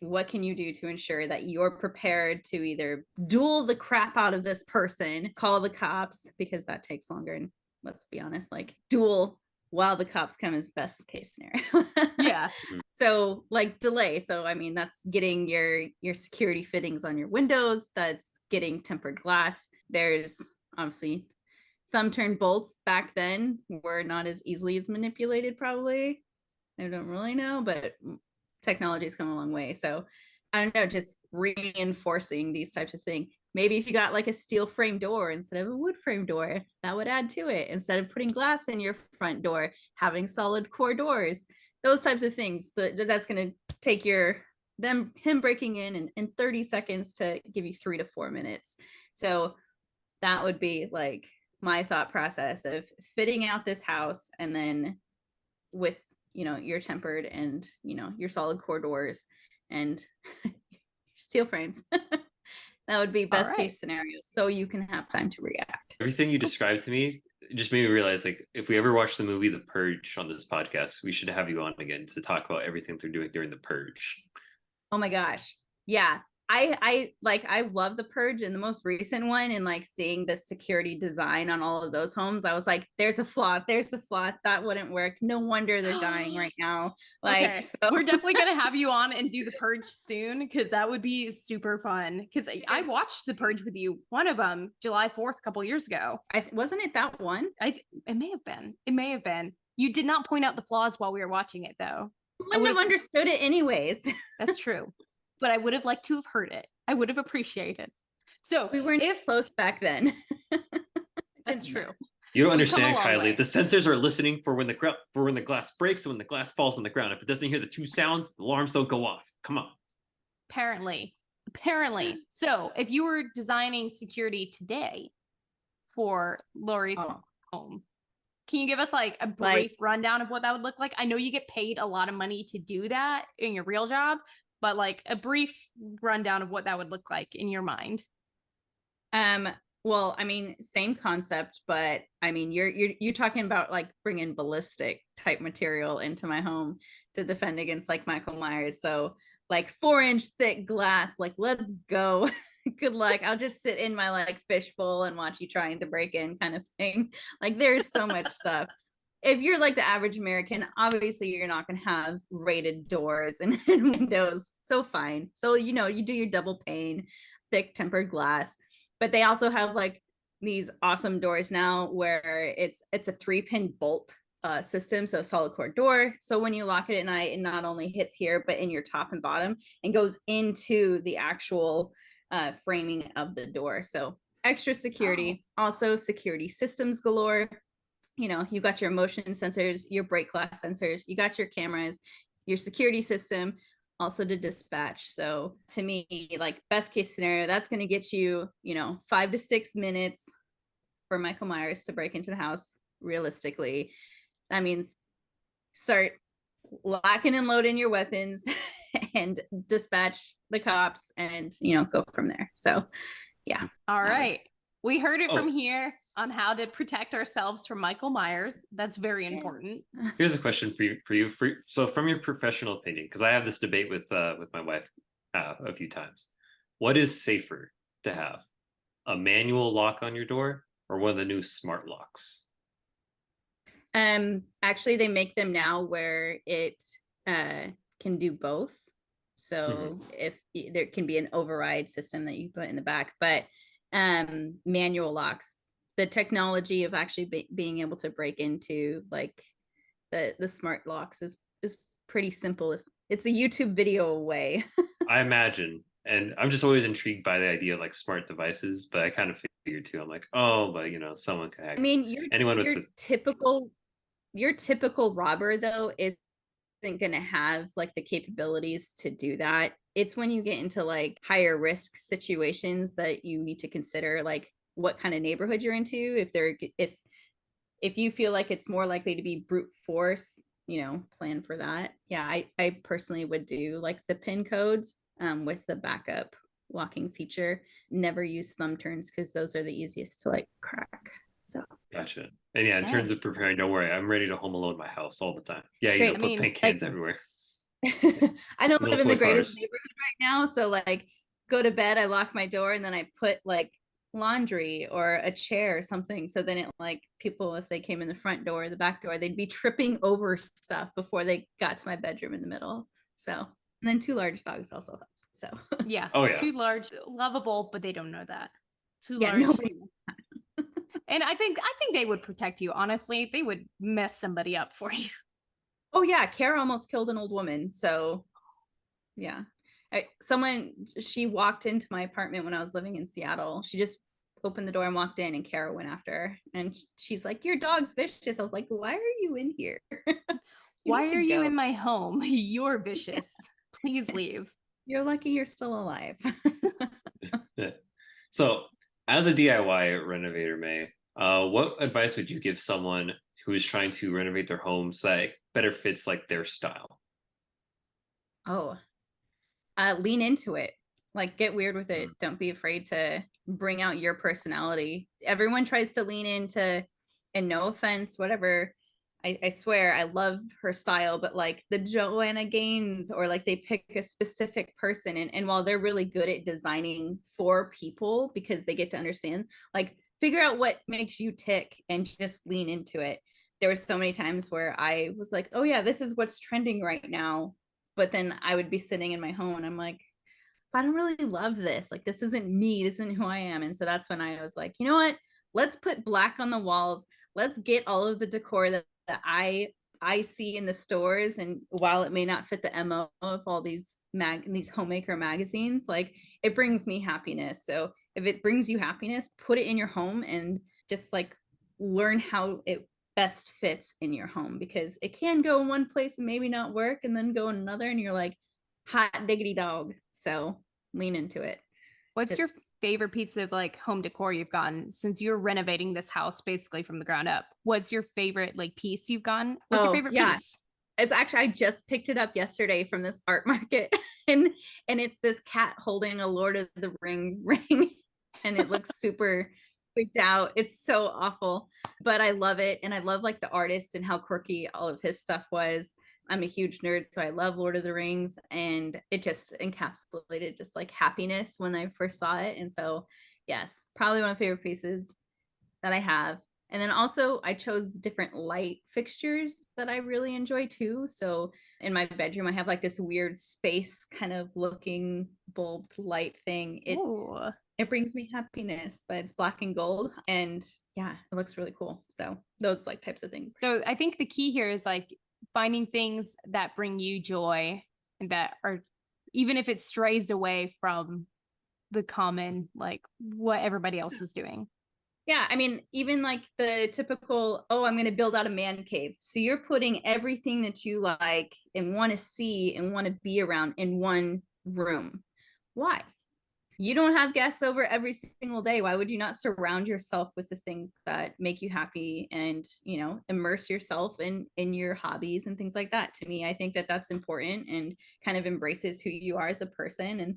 what can you do to ensure that you're prepared to either duel the crap out of this person, call the cops, because that takes longer. And let's be honest, like duel while the cops come is best case scenario.
Yeah.
So like delay. So, I mean, that's getting your security fittings on your windows. That's getting tempered glass. There's obviously thumb turn bolts back then were not as easily as manipulated probably. I don't really know, but technology has come a long way. So I don't know, just reinforcing these types of things. maybe if you got like a steel frame door instead of a wood frame door, that would add to it. Instead of putting glass in your front door, having solid core doors, those types of things. That's going to take him breaking in 30 seconds to give you 3 to 4 minutes. So that would be like my thought process of fitting out this house, and then with, you know, your tempered and, you know, your solid core doors and steel frames. That would be best case scenario, so you can have time to react.
Everything you described to me just made me realize, like, if we ever watch the movie The Purge on this podcast, we should have you on again to talk about everything they're doing during the Purge.
Oh my gosh. Yeah. I love The Purge, and the most recent one, and like seeing the security design on all of those homes, I was like, there's a flaw, that wouldn't work. No wonder they're dying right now. Like,
okay.
So
we're definitely gonna have you on and do The Purge soon, because that would be super fun. Because I watched The Purge with you, one of them, July 4th, a couple years ago.
Wasn't it that one?
It may have been. You did not point out the flaws while we were watching it, though.
I wouldn't have understood it anyways.
That's true. But I would have liked to have heard it. I would have appreciated. So
we weren't close back then.
That's true.
You don't understand, Kylie. The sensors are listening for when the glass breaks and when the glass falls on the ground. If it doesn't hear the two sounds, the alarms don't go off. Come on.
Apparently. So if you were designing security today for Lori's home, can you give us like a brief rundown of what that would look like? I know you get paid a lot of money to do that in your real job, but like a brief rundown of what that would look like in your mind.
Well, I mean, same concept, but I mean, you're talking about like bringing ballistic type material into my home to defend against like Michael Myers. So like 4-inch thick glass, like, let's go. Good luck. I'll just sit in my like fishbowl and watch you trying to break in kind of thing. Like, there's so much stuff. If you're like the average American, obviously you're not going to have rated doors and windows. So fine. So, you know, you do your double pane, thick tempered glass, but they also have like these awesome doors now where it's a 3-pin bolt system. So solid core door. So when you lock it at night, it not only hits here, but in your top and bottom, and goes into the actual framing of the door. So extra security, also security systems galore. You know, you got your motion sensors, your break glass sensors, you got your cameras, your security system, also to dispatch. So to me, like best case scenario, that's going to get you, you know, 5 to 6 minutes for Michael Myers to break into the house. Realistically, that means start locking and loading your weapons and dispatch the cops and, you know, go from there. So yeah.
All right. We heard it from here on how to protect ourselves from Michael Myers. That's very important.
Here's a question for you. So from your professional opinion, because I have this debate with my wife a few times, what is safer to have, a manual lock on your door or one of the new smart locks?
Actually, they make them now where it can do both. So if there can be an override system that you put in the back, but manual locks, the technology of actually being able to break into like the smart locks is pretty simple. If it's a YouTube video away. I
imagine. And I'm just always intrigued by the idea of like smart devices, but I kind of figured too, I'm like, oh, but you know, someone could hack.
I mean, your typical robber though isn't going to have like the capabilities to do that. It's when you get into like higher risk situations that you need to consider like what kind of neighborhood you're into. If you feel like it's more likely to be brute force, you know, plan for that. Yeah, I personally would do like the PIN codes with the backup locking feature. Never use thumb turns because those are the easiest to like crack. So
gotcha. And yeah, in terms of preparing, don't worry, I'm ready to home alone my house all the time. Yeah, you put paint cans everywhere.
I don't live in the greatest neighborhood right now, so like go to bed, I lock my door, and then I put like laundry or a chair or something, so then it like people, if they came in the front door or the back door, they'd be tripping over stuff before they got to my bedroom in the middle. So, and then 2 large dogs also helps. So
yeah, 2 large, lovable, but they don't know that. 2 large.
Nobody.
And I think they would protect you. Honestly, they would mess somebody up for you.
Oh yeah, Kara almost killed an old woman. So yeah. She walked into my apartment when I was living in Seattle. She just opened the door and walked in, and Kara went after her. And she's like, "Your dog's vicious." I was like, "Why are you in here?
Why are you in my home? You're vicious. Please leave."
You're lucky you're still alive.
So, as a DIY renovator, May, what advice would you give someone who is trying to renovate their home so that it better fits like their style?
Oh, lean into it. Like, get weird with it. Don't be afraid to bring out your personality. Everyone tries to lean into, and no offense, whatever. I swear I love her style, but like the Joanna Gaines, or like they pick a specific person, and while they're really good at designing for people because they get to understand, like, figure out what makes you tick and just lean into it. There were so many times where I was like, oh yeah, this is what's trending right now. But then I would be sitting in my home and I'm like, I don't really love this. Like, this isn't me. This isn't who I am. And so that's when I was like, you know what? Let's put black on the walls. Let's get all of the decor that I see in the stores. And while it may not fit the MO of all these homemaker magazines, like, it brings me happiness. So if it brings you happiness, put it in your home and just like learn how it best fits in your home, because it can go in one place and maybe not work and then go in another. And you're like, hot diggity dog. So lean into it.
What's your favorite piece of like home decor you've gotten since you're renovating this house basically from the ground up? What's your favorite like piece you've gotten? What's your favorite piece?
It's actually, I just picked it up yesterday from this art market, and it's this cat holding a Lord of the Rings ring, and it looks super freaked out. It's so awful, but I love it. And I love like the artist and how quirky all of his stuff was. I'm a huge nerd, so I love Lord of the Rings, and it just encapsulated just like happiness when I first saw it. And so, yes, probably one of the favorite pieces that I have. And then also I chose different light fixtures that I really enjoy too. So in my bedroom, I have like this weird space kind of looking bulbed light thing. It brings me happiness, but it's black and gold. And yeah, it looks really cool. So those like types of things.
So I think the key here is like finding things that bring you joy and that are, even if it strays away from the common, like what everybody else is doing.
Yeah, I mean, even like the typical, oh, I'm going to build out a man cave. So you're putting everything that you like and want to see and want to be around in one room. Why? You don't have guests over every single day. Why would you not surround yourself with the things that make you happy and, immerse yourself in your hobbies and things like that? To me, I think that that's important and kind of embraces who you are as a person and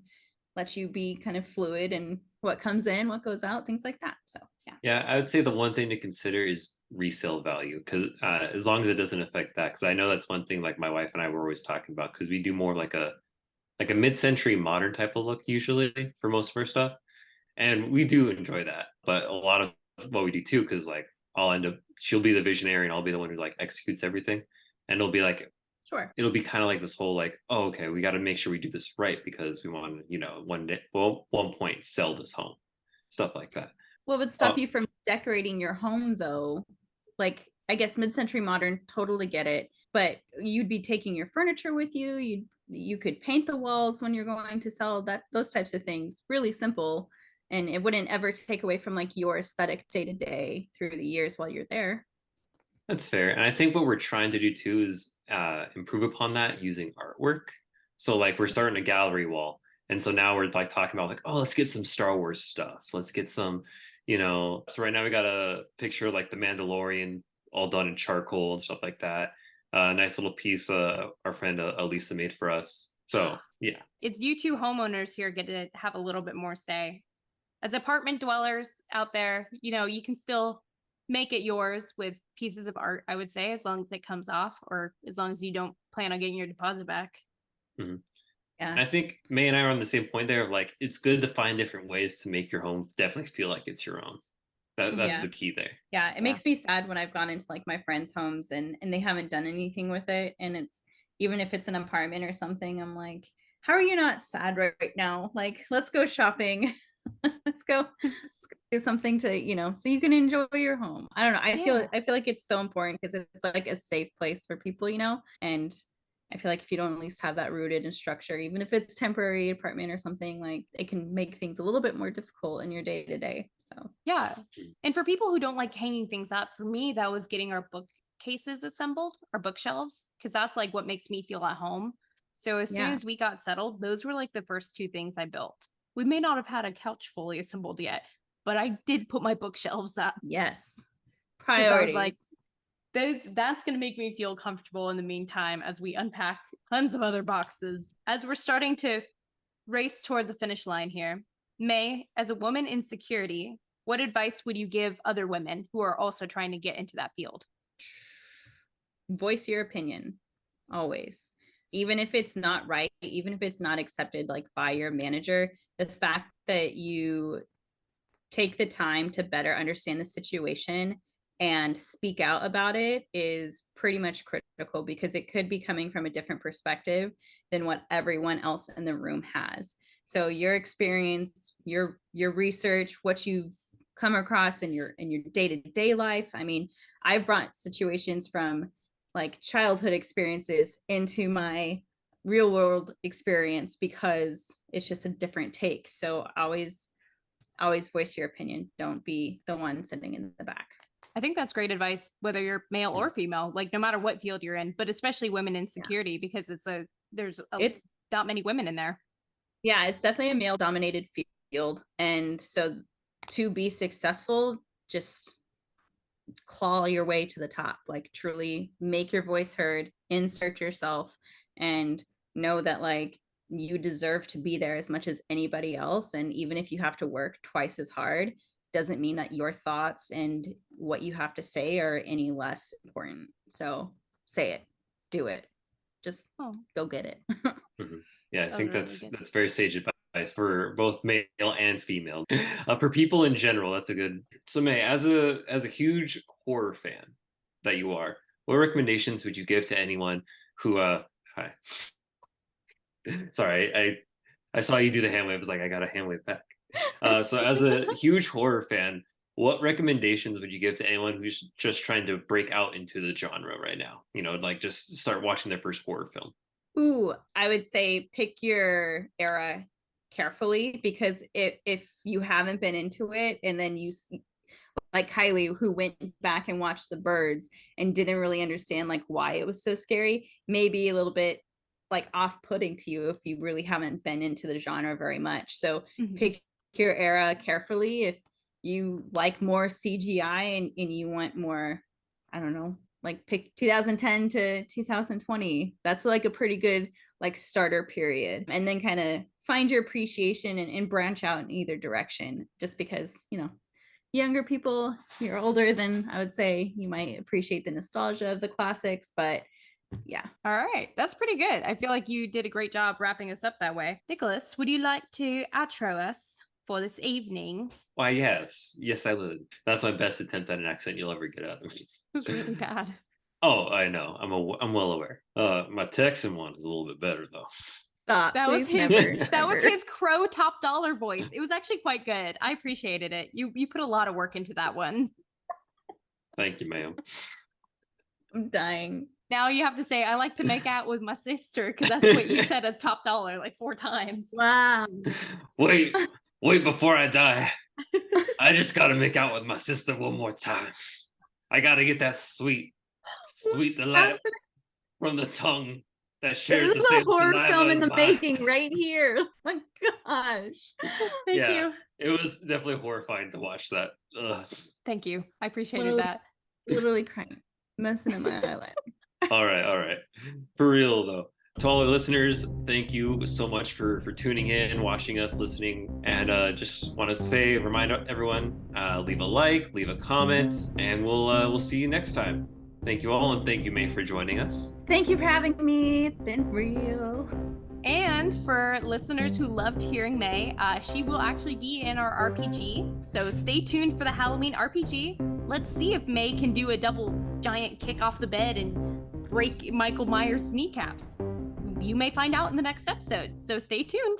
lets you be kind of fluid and what comes in, what goes out, things like that. So
yeah, I would say the one thing to consider is resale value, because as long as it doesn't affect that, because I know that's one thing like my wife and I were always talking about, because we do more like a mid-century modern type of look usually for most of our stuff, and we do enjoy that. But a lot of what we do too, because like she'll be the visionary and I'll be the one who like executes everything, and it'll be like,
sure,
it'll be kind of like this whole like, oh, okay, we got to make sure we do this right because we want to, one point sell this home, stuff like that.
What would stop you from decorating your home though? Like, I guess mid-century modern, totally get it, but you'd be taking your furniture with you. You could paint the walls when you're going to sell, those types of things. Really simple, and it wouldn't ever take away from like your aesthetic day to day through the years while you're there.
That's fair. And I think what we're trying to do too is improve upon that using artwork. So like we're starting a gallery wall. And so now we're like talking about like, oh, let's get some Star Wars stuff. Let's get some, so right now we got a picture of like the Mandalorian all done in charcoal and stuff like that. Nice little piece our friend Elisa made for us. So yeah.
It's you two homeowners here get to have a little bit more say. As apartment dwellers out there, you can still make it yours with pieces of art, I would say, as long as it comes off or as long as you don't plan on getting your deposit back.
Mm-hmm. Yeah. I think May and I are on the same point there of like, it's good to find different ways to make your home definitely feel like it's your own. That's the key there.
Yeah. It makes me sad when I've gone into like my friends' homes and they haven't done anything with it. And it's, even if it's an apartment or something, I'm like, how are you not sad right now? Like, let's go shopping. let's go do something to, so you can enjoy your home. I don't know. I feel like it's so important because it's like a safe place for people, and I feel like if you don't at least have that rooted in structure, even if it's temporary apartment or something, like it can make things a little bit more difficult in your day to day. So
yeah. And for people who don't like hanging things up, for me, that was getting our bookcases assembled, our bookshelves, because that's like what makes me feel at home. So as soon as we got settled, those were like the first two things I built. We may not have had a couch fully assembled yet, but I did put my bookshelves up.
Yes.
Priorities. I was like, that's going to make me feel comfortable in the meantime as we unpack tons of other boxes. As we're starting to race toward the finish line here, Mae, as a woman in security, what advice would you give other women who are also trying to get into that field?
Voice your opinion, always. Even if it's not right, even if it's not accepted like by your manager, the fact that you take the time to better understand the situation and speak out about it is pretty much critical, because it could be coming from a different perspective than what everyone else in the room has. So your experience, your research, what you've come across in your day-to-day life. I mean, I've brought situations from like childhood experiences into my real world experience because it's just a different take. So always voice your opinion. Don't be the one sitting in the back.
I think that's great advice, whether you're male or female, like no matter what field you're in, but especially women in security, because there's not many women in there.
Yeah, it's definitely a male dominated field. And so to be successful, just claw your way to the top, like truly make your voice heard, insert yourself, and know that like you deserve to be there as much as anybody else. And even if you have to work twice as hard, doesn't mean that your thoughts and what you have to say are any less important. So say it, do it, just go get it.
Yeah, I think that's very sage advice for both male and female. For people in general, that's a good. So Mae, as a huge horror fan that you are, what recommendations would you give to anyone who hi. Sorry, I saw you do the hand wave. I was like, I got a hand wave back. So as a huge horror fan, what recommendations would you give to anyone who's just trying to break out into the genre right now? You know, like just start watching their first horror film.
Ooh, I would say pick your era carefully, because if you haven't been into it and then you like Kylie, who went back and watched The Birds and didn't really understand like why it was so scary, maybe a little bit like off-putting to you if you really haven't been into the genre very much. So pick your era carefully. If you like more CGI and you want more, I don't know, like pick 2010 to 2020. That's like a pretty good like starter period. And then kind of find your appreciation and branch out in either direction, just because, you know, younger people, you're older than I would say, you might appreciate the nostalgia of the classics, but yeah.
All right. That's pretty good. I feel like you did a great job wrapping us up that way. Nicholas, would you like to outro us for this evening?
Why, yes. Yes, I would. That's my best attempt at an accent you'll ever get out of me.
It was really bad.
Oh, I know. I'm well aware. My Texan one is a little bit better though.
Stop.
That was his
never.
That was his crow top dollar voice. It was actually quite good. I appreciated it. You put a lot of work into that one.
Thank you, ma'am.
I'm dying.
Now you have to say, I like to make out with my sister, because that's what you said as top dollar like 4 times.
Wow.
Wait before I die. I just gotta make out with my sister one more time. I gotta get that sweet delight from the tongue that shares the same
horror film in the
mine.
Making right here. Oh my gosh.
Thank you.
It was definitely horrifying to watch that. Ugh.
Thank you. I appreciated that.
Literally crying, messing in my eyelid.
All right. For real though. To all the listeners, thank you so much for tuning in, watching us, listening, and just want to remind everyone, leave a like, leave a comment, and we'll see you next time. Thank you all, and thank you, Mae, for joining us.
Thank you for having me. It's been real.
And for listeners who loved hearing Mae, she will actually be in our RPG. So stay tuned for the Halloween RPG. Let's see if Mae can do a double giant kick off the bed and break Michael Myers' kneecaps. You may find out in the next episode, so stay tuned.